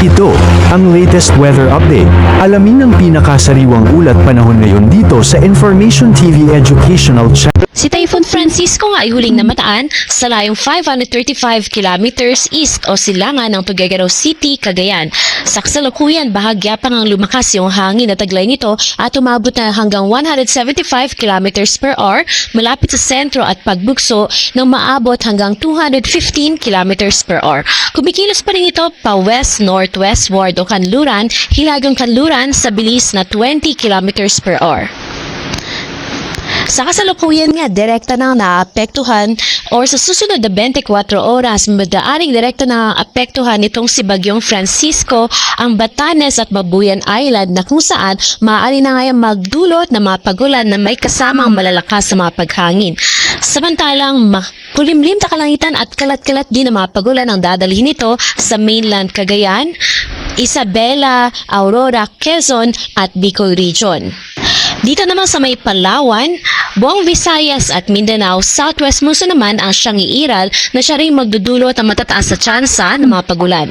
Ito ang latest weather update. Alamin ang pinakasariwang ulat panahon ngayon dito sa Information TV Educational Channel. Si Typhoon Francisco nga ay huling namataan sa layong 535 kilometers east o silangan ng Tuguegarao City, Cagayan. Sa kasalukuyan, bahagya pa ngang lumakas yung hangin na taglay nito at umabot na hanggang 175 kilometers per hour malapit sa sentro at pagbugso ng maabot hanggang 215 kilometers per hour. Kumikilos pa rin ito pa west-northwestward o kanluran, hilagang kanluran sa bilis na 20 kilometers per hour. Sa kasalukuyan nga, direkta na naapektuhan or sa susunod na 24 oras, madaaring direkta na apektuhan nitong si Bagyong Francisco ang Batanes at Babuyan Island na kung saan maaari na ngayon magdulot na mga pagulan na may kasamang malalakas sa mga paghangin. Samantalang kulimlim na kalangitan at kalat-kalat din na mga pagulan ang dadalhin nito sa mainland Cagayan, Isabela, Aurora, Quezon at Bicol Region. Dito naman sa may Palawan, buong Visayas at Mindanao, Southwest Luzon naman ang siyang iiral na siya rin magdudulot ang matataas sa tsansa ng mga pagulan.